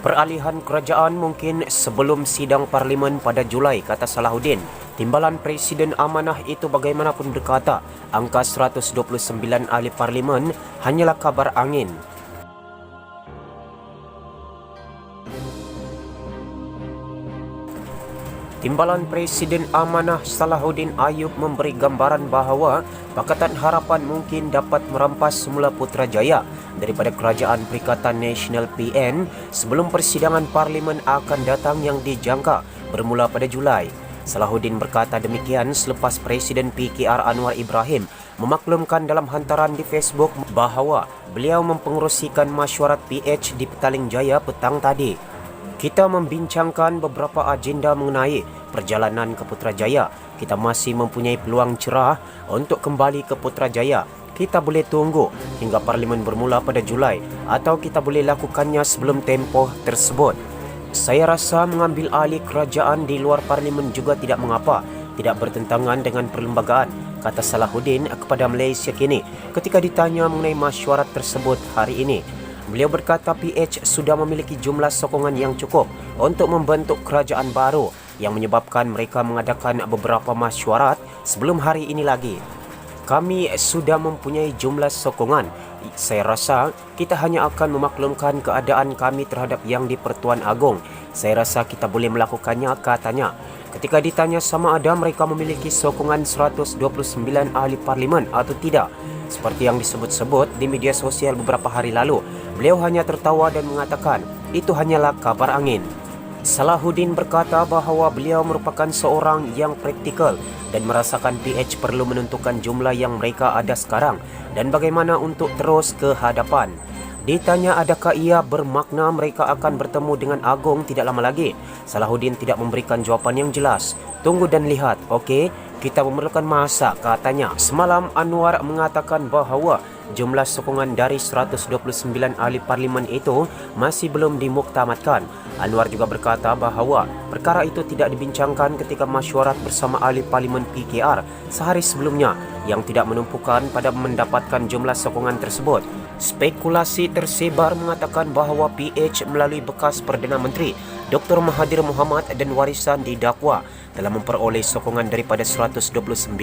Peralihan kerajaan mungkin sebelum sidang parlimen pada Julai, kata Salahuddin. Timbalan Presiden amanah itu bagaimanapun berkata, angka 129 ahli parlimen hanyalah kabar angin. Timbalan Presiden amanah Salahuddin Ayub memberi gambaran bahawa Pakatan Harapan mungkin dapat merampas semula Putrajaya daripada Kerajaan Perikatan Nasional PN sebelum persidangan parlimen akan datang yang dijangka bermula pada Julai. Salahuddin berkata demikian selepas Presiden PKR Anwar Ibrahim memaklumkan dalam hantaran di Facebook bahawa beliau mempengerusikan mesyuarat PH di Petaling Jaya petang tadi. Kita membincangkan beberapa agenda mengenai perjalanan ke Putrajaya. Kita masih mempunyai peluang cerah untuk kembali ke Putrajaya. Kita boleh tunggu hingga parlimen bermula pada Julai atau kita boleh lakukannya sebelum tempoh tersebut. Saya rasa mengambil alih kerajaan di luar parlimen juga tidak mengapa, tidak bertentangan dengan perlembagaan, kata Salahuddin kepada Malaysia Kini ketika ditanya mengenai mesyuarat tersebut hari ini. Beliau berkata PH sudah memiliki jumlah sokongan yang cukup untuk membentuk kerajaan baru yang menyebabkan mereka mengadakan beberapa mesyuarat sebelum hari ini lagi. Kami sudah mempunyai jumlah sokongan. Saya rasa kita hanya akan memaklumkan keadaan kami terhadap yang di Pertuan Agong. Saya rasa kita boleh melakukannya, katanya. Ketika ditanya sama ada mereka memiliki sokongan 129 ahli parlimen atau tidak, seperti yang disebut-sebut di media sosial beberapa hari lalu, beliau hanya tertawa dan mengatakan itu hanyalah kabar angin. Salahuddin berkata bahawa beliau merupakan seorang yang praktikal dan merasakan PH perlu menentukan jumlah yang mereka ada sekarang dan bagaimana untuk terus ke hadapan. Ditanya adakah ia bermakna mereka akan bertemu dengan Agong tidak lama lagi, Salahuddin tidak memberikan jawapan yang jelas. Tunggu dan lihat, okey? Kita memerlukan masa, katanya. Semalam Anwar mengatakan bahawa jumlah sokongan dari 129 ahli parlimen itu masih belum dimuktamadkan. Anwar juga berkata bahawa perkara itu tidak dibincangkan ketika mesyuarat bersama ahli parlimen PKR sehari sebelumnya yang tidak menumpukan pada mendapatkan jumlah sokongan tersebut. Spekulasi tersebar mengatakan bahawa PH melalui bekas Perdana Menteri Dr. Mahathir Mohamad dan warisan didakwa dalam memperoleh sokongan daripada 129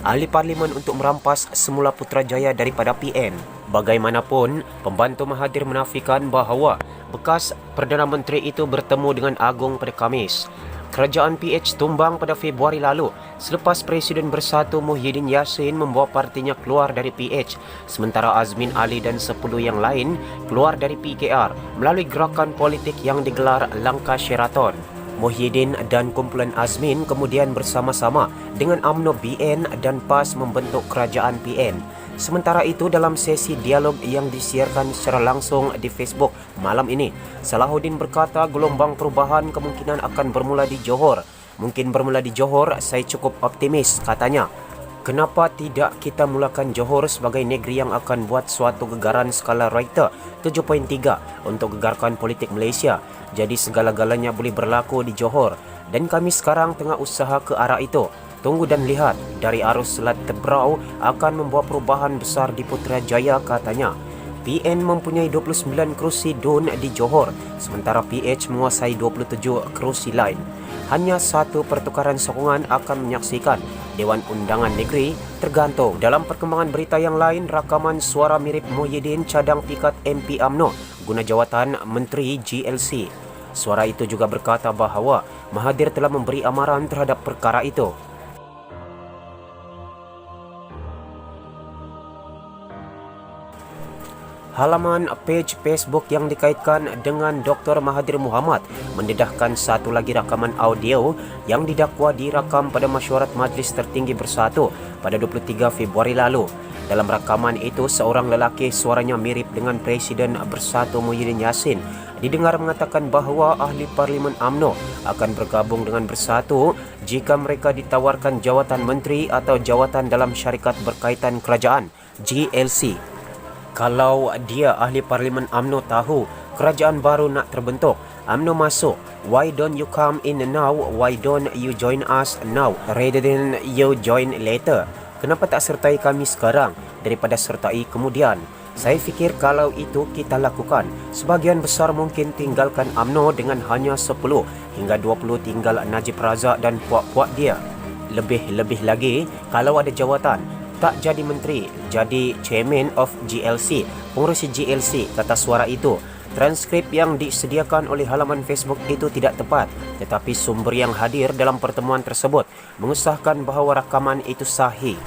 ahli parlimen untuk merampas semula Putrajaya daripada PN. Bagaimanapun, pembantu Mahathir menafikan bahawa bekas Perdana Menteri itu bertemu dengan Agong pada Khamis. Kerajaan PH tumbang pada Februari lalu selepas Presiden Bersatu Muhyiddin Yassin membawa partinya keluar dari PH, sementara Azmin Ali dan 10 yang lain keluar dari PKR melalui gerakan politik yang digelar Langkah Sheraton. Muhyiddin dan kumpulan Azmin kemudian bersama-sama dengan UMNO BN dan PAS membentuk kerajaan PN. Sementara itu, dalam sesi dialog yang disiarkan secara langsung di Facebook malam ini, Salahuddin berkata gelombang perubahan kemungkinan akan bermula di Johor. Mungkin bermula di Johor, saya cukup optimis, katanya. Kenapa tidak kita mulakan Johor sebagai negeri yang akan buat suatu gegaran skala Richter 7.3 untuk gegarkan politik Malaysia. Jadi segala-galanya boleh berlaku di Johor dan kami sekarang tengah usaha ke arah itu. Tunggu dan lihat, dari arus Selat Tebrau akan membawa perubahan besar di Putrajaya, katanya. PN mempunyai 29 kerusi DUN di Johor, sementara PH menguasai 27 kerusi lain. Hanya satu pertukaran sokongan akan menyaksikan Dewan Undangan Negeri tergantung. Dalam perkembangan berita yang lain, rakaman suara mirip Muhyiddin cadang pikat MP UMNO guna jawatan Menteri GLC. Suara itu juga berkata bahawa Mahathir telah memberi amaran terhadap perkara itu. Halaman page Facebook yang dikaitkan dengan Dr. Mahathir Mohamad mendedahkan satu lagi rakaman audio yang didakwa dirakam pada mesyuarat Majlis Tertinggi Bersatu pada 23 Februari lalu. Dalam rakaman itu, seorang lelaki suaranya mirip dengan Presiden Bersatu Muhyiddin Yassin didengar mengatakan bahawa ahli parlimen UMNO akan bergabung dengan Bersatu jika mereka ditawarkan jawatan menteri atau jawatan dalam syarikat berkaitan kerajaan GLC. Kalau dia ahli parlimen UMNO tahu kerajaan baru nak terbentuk, UMNO masuk, why don't you come in now, why don't you join us now rather than you join later? Kenapa tak sertai kami sekarang daripada sertai kemudian? Saya fikir kalau itu kita lakukan, sebahagian besar mungkin tinggalkan UMNO dengan hanya 10 hingga 20 tinggal Najib Razak dan puak-puak dia. Lebih-lebih lagi, kalau ada jawatan, tak jadi menteri, jadi chairman of GLC, pengurusi GLC, kata suara itu. Transkrip yang disediakan oleh halaman Facebook itu tidak tepat, tetapi sumber yang hadir dalam pertemuan tersebut mengesahkan bahawa rakaman itu sahih.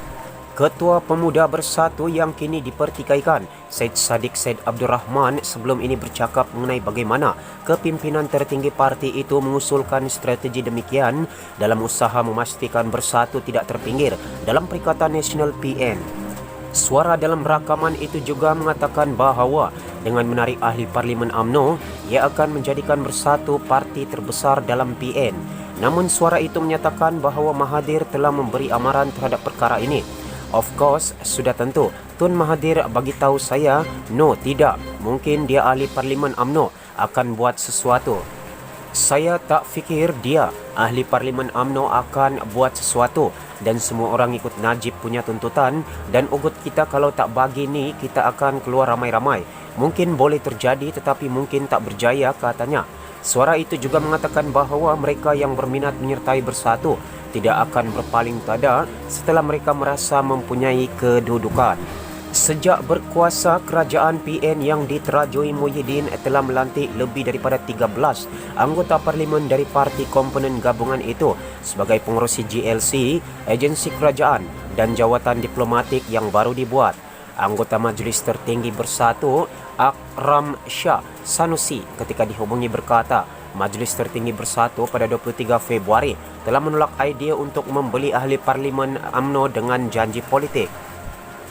Ketua Pemuda Bersatu yang kini dipertikaikan, Syed Saddiq Syed Abdul Rahman, sebelum ini bercakap mengenai bagaimana kepimpinan tertinggi parti itu mengusulkan strategi demikian dalam usaha memastikan Bersatu tidak terpinggir dalam Perikatan Nasional PN. Suara dalam rakaman itu juga mengatakan bahawa dengan menarik ahli Parlimen UMNO, ia akan menjadikan Bersatu parti terbesar dalam PN. Namun suara itu menyatakan bahawa Mahathir telah memberi amaran terhadap perkara ini. Of course, sudah tentu, Tun Mahathir bagi tahu saya, no, tidak. Mungkin dia ahli Parlimen UMNO akan buat sesuatu. Saya tak fikir dia, ahli Parlimen UMNO, akan buat sesuatu dan semua orang ikut Najib punya tuntutan dan ugut kita kalau tak bagi ni, kita akan keluar ramai-ramai. Mungkin boleh terjadi tetapi mungkin tak berjaya, katanya. Suara itu juga mengatakan bahawa mereka yang berminat menyertai Bersatu tidak akan berpaling tada setelah mereka merasa mempunyai kedudukan. Sejak berkuasa, kerajaan PN yang diterajui Muhyiddin telah melantik lebih daripada 13 anggota parlimen dari parti komponen gabungan itu sebagai pengurusi GLC, agensi kerajaan dan jawatan diplomatik yang baru dibuat. Anggota Majlis Tertinggi Bersatu, Akram Shah Sanusi, ketika dihubungi berkata, Majlis Tertinggi Bersatu pada 23 Februari telah menolak idea untuk membeli ahli Parlimen UMNO dengan janji politik.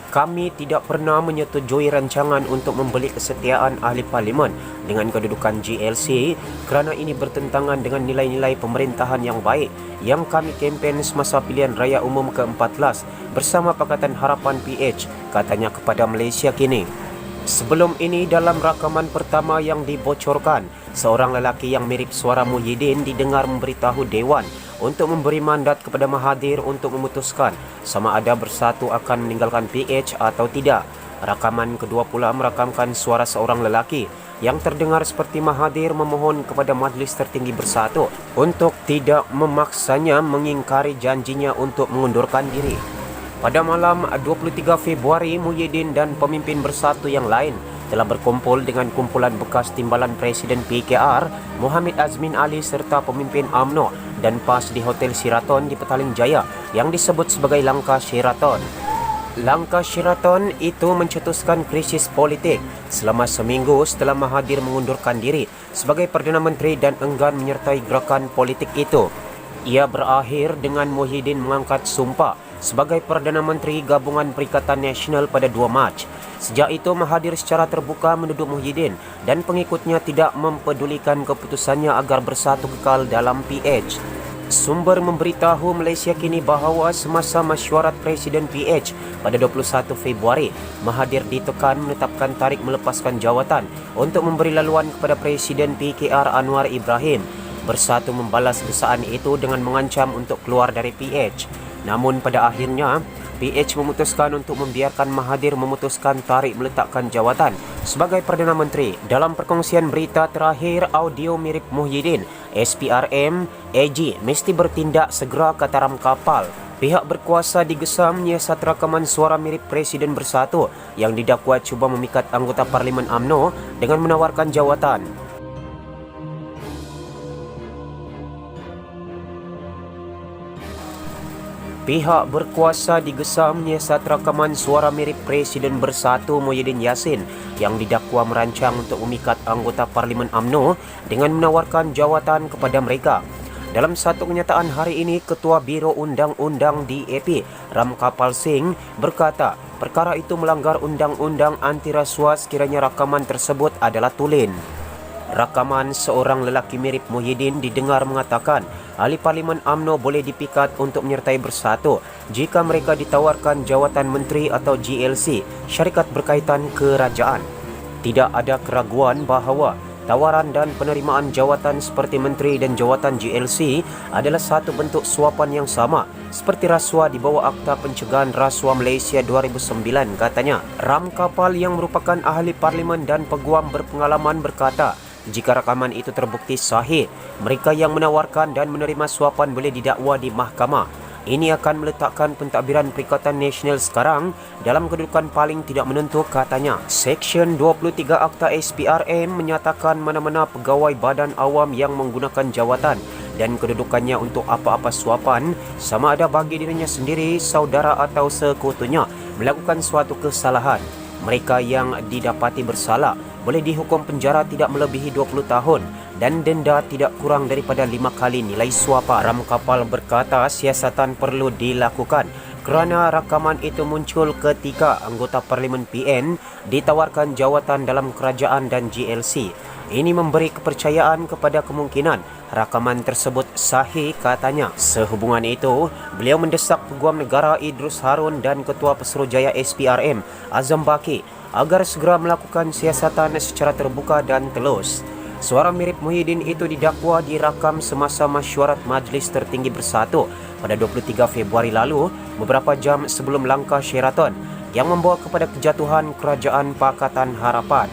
Kami tidak pernah menyetujui rancangan untuk membeli kesetiaan ahli parlimen dengan kedudukan GLC kerana ini bertentangan dengan nilai-nilai pemerintahan yang baik yang kami kempen semasa pilihan raya umum ke-14 bersama Pakatan Harapan PH, katanya kepada Malaysia Kini. Sebelum ini, dalam rakaman pertama yang dibocorkan, seorang lelaki yang mirip suara Muhyiddin didengar memberitahu Dewan untuk memberi mandat kepada Mahathir untuk memutuskan sama ada Bersatu akan meninggalkan PH atau tidak. Rakaman kedua pula merakamkan suara seorang lelaki yang terdengar seperti Mahathir memohon kepada Majlis Tertinggi Bersatu untuk tidak memaksanya mengingkari janjinya untuk mengundurkan diri. Pada malam 23 Februari, Muhyiddin dan pemimpin Bersatu yang lain telah berkumpul dengan kumpulan bekas timbalan Presiden PKR, Muhammad Azmin Ali serta pemimpin UMNO dan PAS di Hotel Sheraton di Petaling Jaya yang disebut sebagai Langkah Sheraton. Langkah Sheraton itu mencetuskan krisis politik selama seminggu setelah Mahathir mengundurkan diri sebagai Perdana Menteri dan enggan menyertai gerakan politik itu. Ia berakhir dengan Muhyiddin mengangkat sumpah sebagai Perdana Menteri Gabungan Perikatan Nasional pada 2 Mac. Sejak itu, Mahathir secara terbuka menuduh Muhyiddin dan pengikutnya tidak mempedulikan keputusannya agar Bersatu kekal dalam PH. Sumber memberitahu Malaysia Kini bahawa semasa mesyuarat Presiden PH pada 21 Februari, Mahathir ditekan menetapkan tarikh melepaskan jawatan untuk memberi laluan kepada Presiden PKR Anwar Ibrahim. Bersatu membalas desaan itu dengan mengancam untuk keluar dari PH. Namun pada akhirnya, PH memutuskan untuk membiarkan Mahathir memutuskan tarikh meletakkan jawatan sebagai Perdana Menteri. Dalam perkongsian berita terakhir, audio mirip Muhyiddin, SPRM, AG mesti bertindak segera, kata ram kapal. Pihak berkuasa digesam menyiasat rakaman suara mirip Presiden Bersatu yang didakwa cuba memikat anggota Parlimen UMNO dengan menawarkan jawatan. Pihak berkuasa digesam menyiasat rakaman suara mirip Presiden Bersatu Muhyiddin Yassin yang didakwa merancang untuk memikat anggota Parlimen UMNO dengan menawarkan jawatan kepada mereka. Dalam satu kenyataan hari ini, Ketua Biro Undang-Undang DAP, Ram Kapal Singh, berkata perkara itu melanggar Undang-Undang Anti Rasuah sekiranya rakaman tersebut adalah tulen. Rakaman seorang lelaki mirip Muhyiddin didengar mengatakan ahli Parlimen UMNO boleh dipikat untuk menyertai Bersatu jika mereka ditawarkan jawatan menteri atau GLC, syarikat berkaitan kerajaan. Tidak ada keraguan bahawa tawaran dan penerimaan jawatan seperti menteri dan jawatan GLC adalah satu bentuk suapan yang sama seperti rasuah di bawah Akta Pencegahan Rasuah Malaysia 2009, katanya. Ram Kapal yang merupakan ahli parlimen dan peguam berpengalaman berkata, jika rakaman itu terbukti sahih, mereka yang menawarkan dan menerima suapan boleh didakwa di mahkamah. Ini akan meletakkan pentadbiran Perikatan Nasional sekarang dalam kedudukan paling tidak menentu, katanya. Seksyen 23 Akta SPRM menyatakan mana-mana pegawai badan awam yang menggunakan jawatan dan kedudukannya untuk apa-apa suapan, sama ada bagi dirinya sendiri, saudara atau sekutunya, melakukan suatu kesalahan. Mereka yang didapati bersalah boleh dihukum penjara tidak melebihi 20 tahun dan denda tidak kurang daripada 5 kali nilai suapan. Ram Kapal berkata siasatan perlu dilakukan kerana rakaman itu muncul ketika anggota Parlimen PN ditawarkan jawatan dalam kerajaan dan GLC. Ini memberi kepercayaan kepada kemungkinan rakaman tersebut sahih, katanya. Sehubungan itu, beliau mendesak Peguam Negara Idrus Harun dan Ketua Pesuruhjaya SPRM Azam Baki agar segera melakukan siasatan secara terbuka dan telus. Suara mirip Muhyiddin itu didakwa dirakam semasa mesyuarat Majlis Tertinggi Bersatu pada 23 Februari lalu, beberapa jam sebelum langkah Sheraton yang membawa kepada kejatuhan Kerajaan Pakatan Harapan.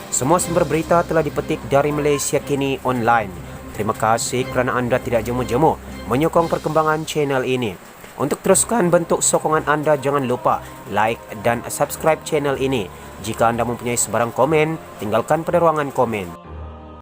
Semua sumber berita telah dipetik dari Malaysia Kini Online. Terima kasih kerana anda tidak jemu-jemu menyokong perkembangan channel ini. Untuk teruskan bentuk sokongan anda, jangan lupa like dan subscribe channel ini. Jika anda mempunyai sebarang komen, tinggalkan pada ruangan komen.